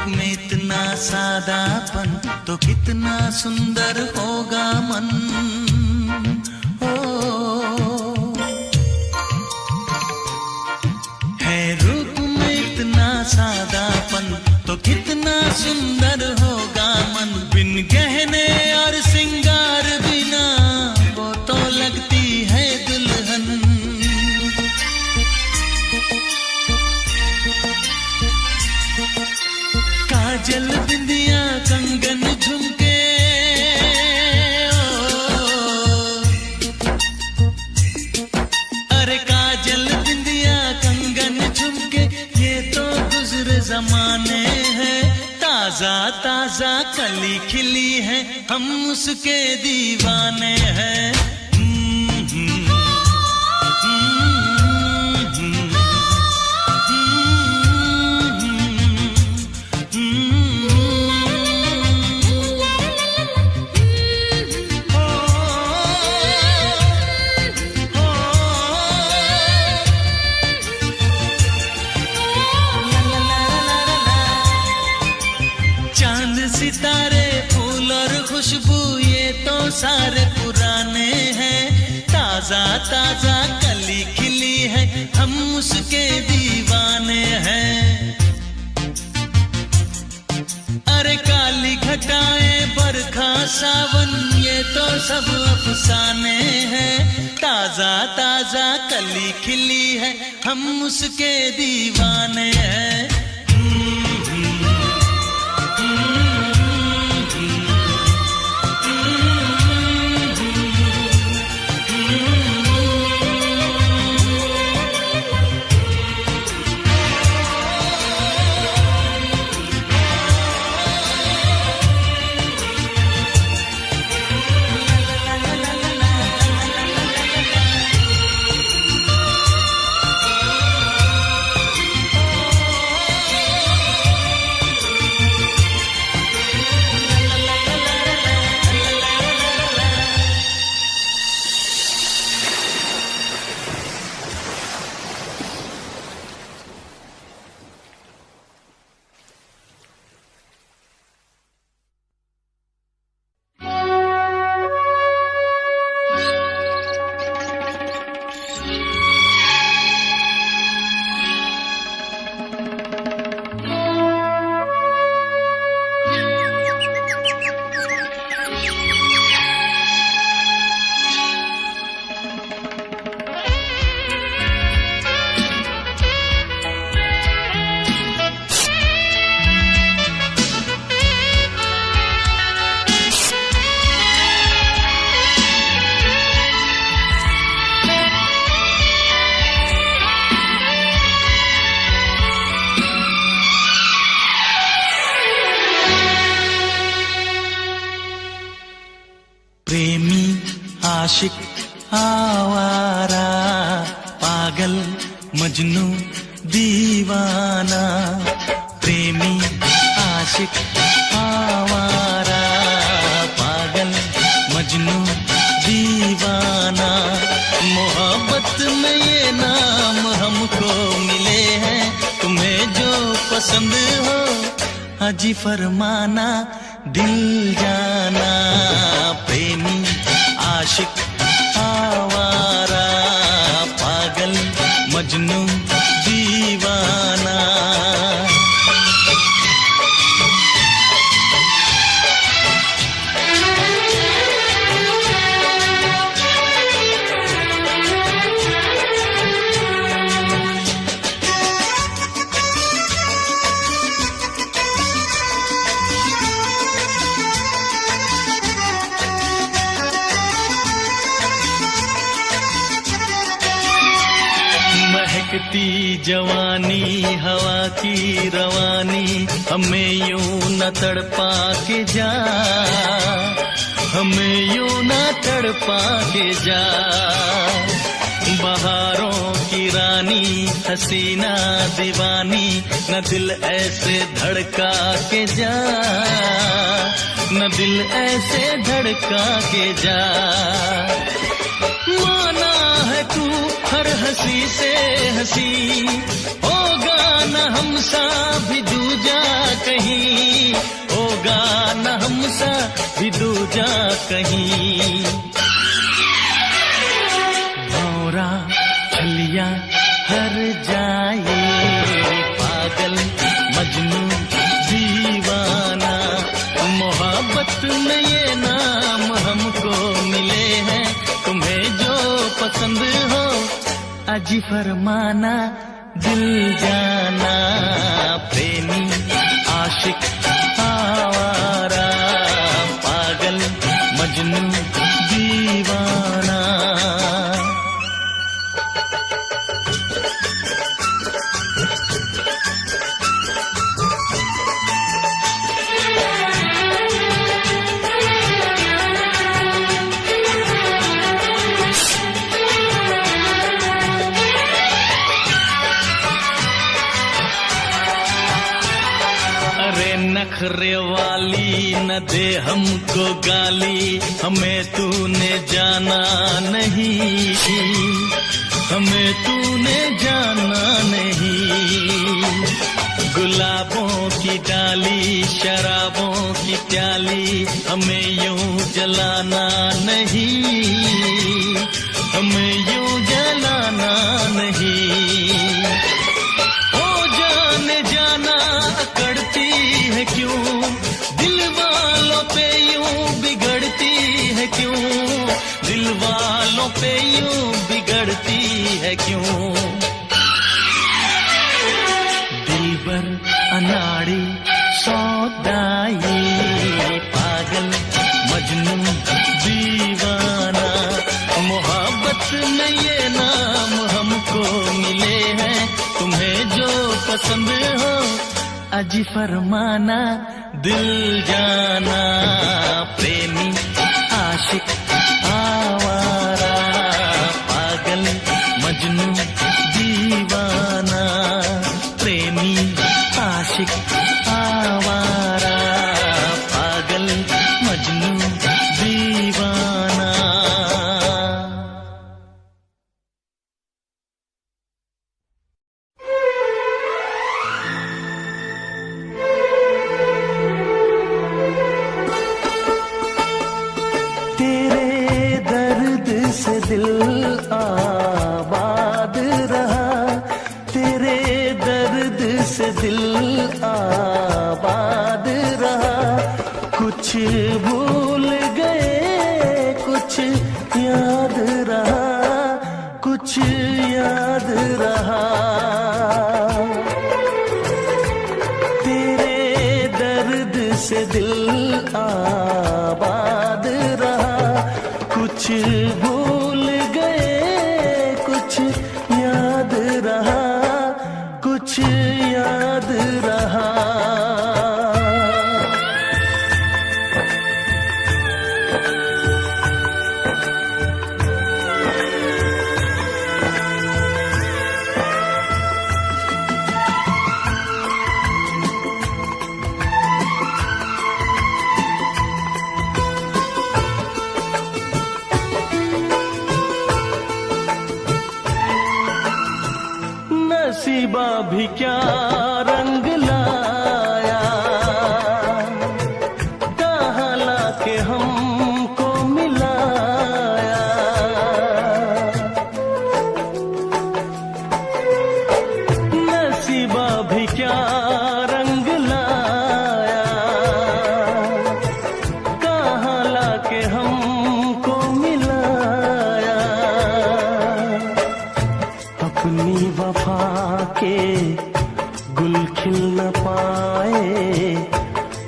में इतना सादापन तो कितना सुंदर होगा मन। ओ है रूप में इतना सादापन तो कितना सुंदर होगा मन। बिन गहने और सिंगार बिना वो तो लगती है दुल्हन। काजल बिंदिया कंगन झुमके अरे काजल बिंदिया कंगन झुमके ये तो गुजरे जमाने हैं। ताजा ताजा कली खिली है हम उसके दीवाने हैं। सितारे फूल और खुशबू ये तो सारे पुराने हैं। ताजा ताजा कली खिली है हम उसके दीवाने हैं। अरे काली घटाएं बरखा सावन ये तो सब अफसाने हैं। ताजा ताजा कली खिली है हम उसके दीवाने हैं। आशिक आवारा पागल मजनू दीवाना प्रेमी आशिक आवारा पागल मजनू दीवाना मोहब्बत में ये नाम हमको मिले हैं तुम्हें जो पसंद हो हाजी फरमाना दिल जाना प्रेमी आशिक आवारा पागल मजनू दीवाना महकती जवानी हवा की रवानी हमें यूं न तड़पा के जा हमें यूं न तड़पा के जा बहारों की रानी हसीना दीवानी न दिल ऐसे धड़का के जा न दिल ऐसे धड़का के जा माना है तू हर हंसी से हंसी होगा न हमसा भी दूजा कहीं होगा न हमसा भी दूजा कहीं भौरा छलिया हर जाए पागल मजनू दीवाना मोहब्बत में ये नाम हमको मिले हैं तुम्हें जो पसंद हो अजी फरमाना दिल जाना प्रेमी आशिक आवारा पागल मजनू दीवाना नखरे वाली न दे हमको गाली हमें तूने जाना नहीं हमें तूने जाना नहीं गुलाबों की डाली शराबों की प्याली हमें यूं जलाना नहीं हमें यूं जलाना नहीं ओ जाने जाना अकड़ती है क्यों दिल वालों पे यूं बिगड़ती है क्यों दिल वालों पे यूं बिगड़ती है क्यों दिलबर अनाड़ी सौदाई पागल मजनू दीवाना मोहब्बत में ये नाम हमको मिले हैं तुम्हें जो पसंद हो अजी फरमाना दिल जाना प्रेमी आशिक आवारा पागल मजनू दीवाना प्रेमी आशिक आवारा पागल मजनू दीवाना दिल आबाद रहा तेरे दर्द से दिल आबाद रहा कुछ भूल गए कुछ याद रहा कुछ याद रहा तेरे दर्द से दिल आबाद रहा कुछ भूल गए कुछ याद रहा कुछ याद रहा गुल खिल न पाए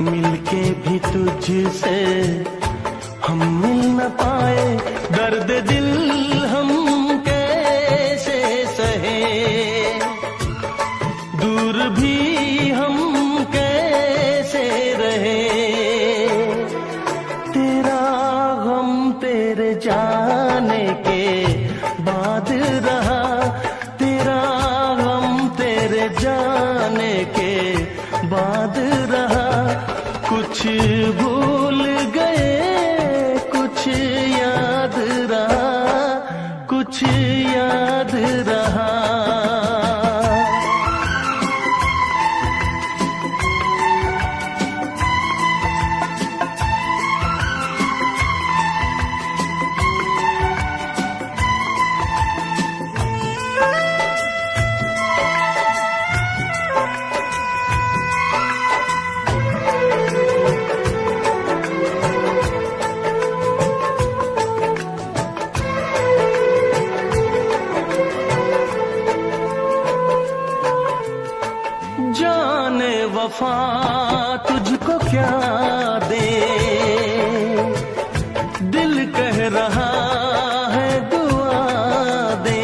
मिलके भी तुझसे, हम मिल न पाए दर्द दिल हम कैसे सहे, दूर भी हम कैसे रहे। तेरा गम तेरे जाने के बाद रहा, तेरा गम तेरे जाने के बाद रहा। कुछ भूल गए कुछ याद रहा, कुछ याद रहा। जाने वफा तुझको क्या दे, दिल कह रहा है दुआ दे।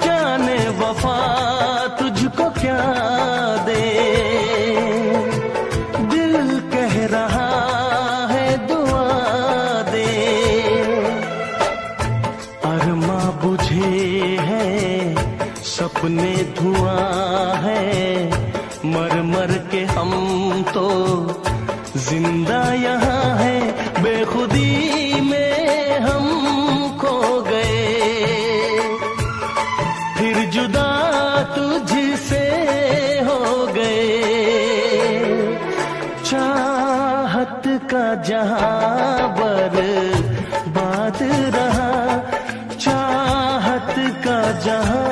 जाने वफा तुझको क्या दे, दिल कह रहा है दुआ दे। अरमा बुझे हैं सपने धुआं है, मर मर के हम तो जिंदा यहाँ है। बेखुदी में हम खो गए, फिर जुदा तुझसे हो गए। चाहत का जहां बर्बाद रहा, चाहत का जहां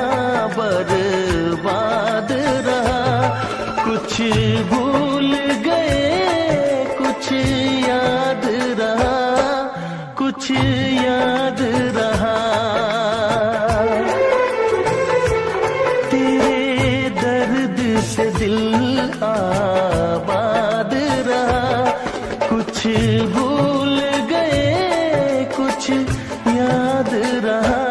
बर्बाद रहा। कुछ भूल गए कुछ याद रहा, कुछ याद रहा। तेरे दर्द से दिल आबाद रहा। कुछ भूल गए कुछ याद रहा,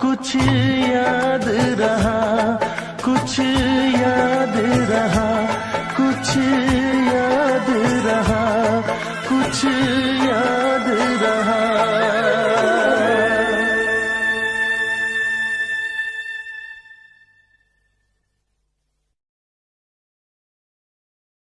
कुछ याद रहा, कुछ याद